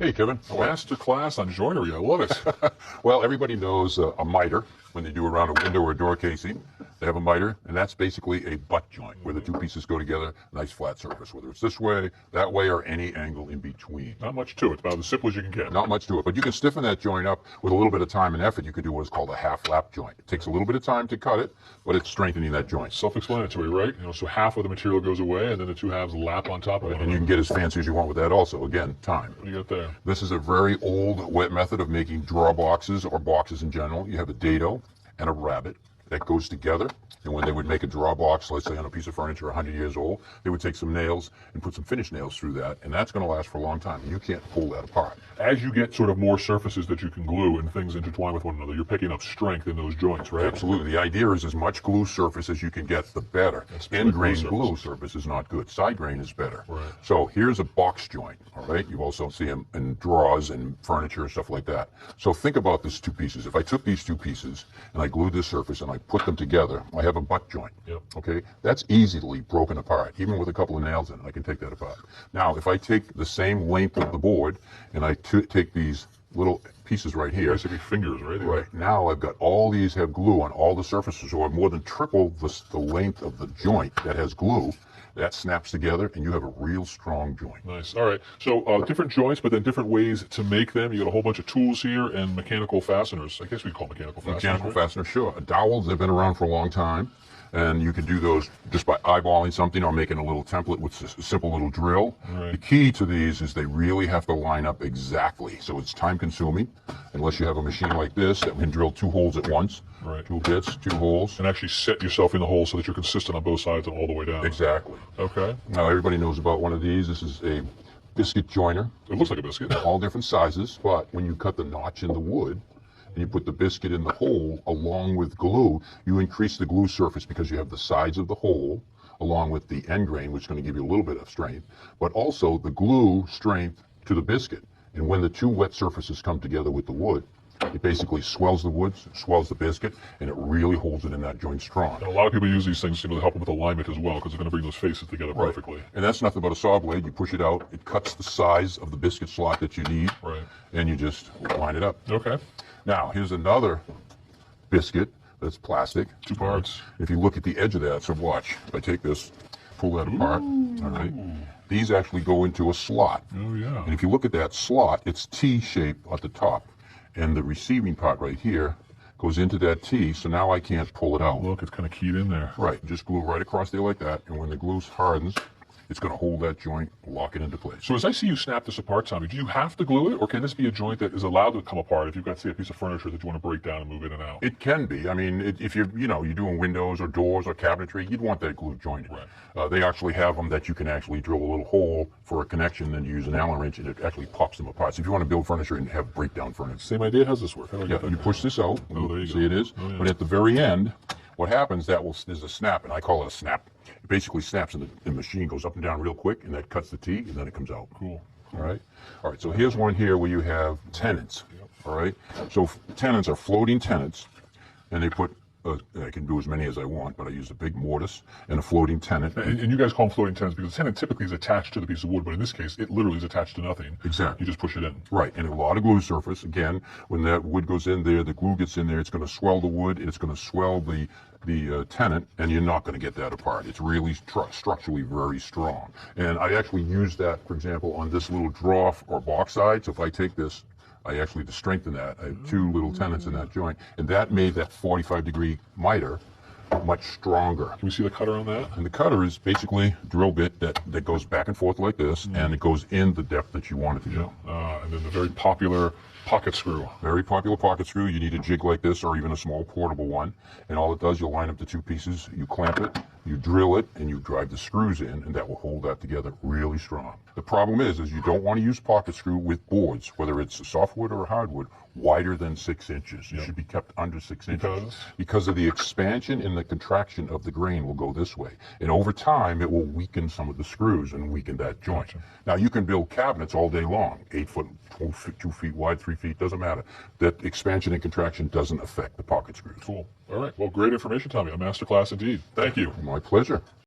Hey, Kevin. Master class on joinery. I love it. Well, everybody knows a miter when they do around a window or a door casing. They have a miter, and that's basically a butt joint where the two pieces go together, nice flat surface, whether it's this way, that way, or any angle in between. Not much to it, about as simple as you can get. Not much to it, but you can stiffen that joint up with a little bit of time and effort. You can do what is called a half lap joint. It takes a little bit of time to cut it, but it's strengthening that joint. Self-explanatory, right? So half of the material goes away, and then the two halves lap on top of it. And you can get as fancy as you want with that also. Again, time. What do you got there? This is a very old wet method of making draw boxes or boxes in general. You have a dado and a rabbet that goes together. And when they would make a draw box, let's say on a piece of furniture 100 years old, they would take some nails and put some finish nails through that, and that's going to last for a long time. You can't pull that apart. As you get sort of more surfaces that you can glue and things intertwine with one another, you're picking up strength in those joints, right? Absolutely. The idea is as much glue surface as you can get, the better. End grain glue surface is not good. Side grain is better. Right. So here's a box joint, all right? You also see them in drawers and furniture and stuff like that. So think about these two pieces. If I took these two pieces and I glued this surface and I put them together, I have a butt joint. Yep. Okay, that's easily broken apart. Even with a couple of nails in it, I can take that apart. Now, if I take the same length of the board and I take these little pieces right here. Basically fingers, right? Right. Now I've got all these have glue on all the surfaces, so I've more than triple the length of the joint that has glue. That snaps together, and you have a real strong joint. Nice. All right. So different joints, but then different ways to make them. You got a whole bunch of tools here and mechanical fasteners. I guess we call mechanical fasteners. Mechanical fasteners, sure. Dowels have been around for a long time. And you can do those just by eyeballing something or making a little template with a simple little drill. Right. The key to these is they really have to line up exactly. So it's time consuming, unless you have a machine like this that can drill 2 holes at once. Right. 2 bits, 2 holes. And actually set yourself in the hole so that you're consistent on both sides and all the way down. Exactly. Okay. Now everybody knows about one of these. This is a biscuit joiner. It looks like a biscuit. All different sizes, but when you cut the notch in the wood, and you put the biscuit in the hole along with glue, you increase the glue surface because you have the sides of the hole along with the end grain, which is going to give you a little bit of strength, but also the glue strength to the biscuit. And when the two wet surfaces come together with the wood, it basically swells the wood, swells the biscuit, and it really holds it in that joint strong. And a lot of people use these things to help them with alignment as well, because they're going to bring those faces together perfectly. And that's nothing but a saw blade. You push it out, it cuts the size of the biscuit slot that you need, Right. and you just line it up. Okay. Now, here's another biscuit that's plastic. 2 parts. If you look at the edge of that, so watch. If I take this, pull that apart, all right? These actually go into a slot. Oh, yeah. And if you look at that slot, it's T-shaped at the top. And the receiving part right here goes into that T, so now I can't pull it out. Look, it's kind of keyed in there. Right, just glue right across there like that, and when the glue hardens, it's going to hold that joint, lock it into place. So as I see you snap this apart, Tommy, do you have to glue it, or can this be a joint that is allowed to come apart if you've got, say, a piece of furniture that you want to break down and move in and out? It can be. I mean, if you're doing windows or doors or cabinetry, you'd want that glue jointed. Right. They actually have them that you can actually drill a little hole for a connection, then you use an Allen wrench, and it actually pops them apart. So if you want to build furniture and have breakdown furniture. Same idea. How's this work? How do I get that You push this out. Oh, there you see go. it is. Oh, yeah. But at the very end, what happens, there's a snap, and I call it a snap. It basically snaps, and the machine goes up and down real quick, and that cuts the T, and then it comes out. Cool. All right. All right. So here's one here where you have tenons. All right. So tenons are floating tenons, and they put. I can do as many as I want, but I use a big mortise and a floating tenon. And you guys call them floating tenons because the tenon typically is attached to the piece of wood, but in this case, it literally is attached to nothing. Exactly. You just push it in. Right, and a lot of glue surface. Again, when that wood goes in there, the glue gets in there, it's going to swell the wood, and it's going to swell the tenon, and you're not going to get that apart. It's really structurally very strong. And I actually use that, for example, on this little drawer or box side. So if I take this, I actually, to strengthen that, I have 2 little tenons in that joint, and that made that 45-degree miter much stronger. Can we see the cutter on that? And the cutter is basically a drill bit that goes back and forth like this, and it goes in the depth that you want it to go. And then the very popular pocket screw. Very popular pocket screw. You need a jig like this or even a small portable one. And all it does, you'll line up the 2 pieces, you clamp it, you drill it, and you drive the screws in, and that will hold that together really strong. The problem is you don't want to use pocket screw with boards, whether it's a softwood or a hardwood, wider than 6 inches. It should be kept under 6 inches. Because of the expansion and the contraction of the grain will go this way. And over time, it will weaken some of the screws and weaken that joint. Gotcha. Now, you can build cabinets all day long, 8 foot, 2 feet wide, 3 feet, doesn't matter. That expansion and contraction doesn't affect the pocket screws. Cool. All right. Well, great information, Tommy. A masterclass indeed. Thank you. My pleasure.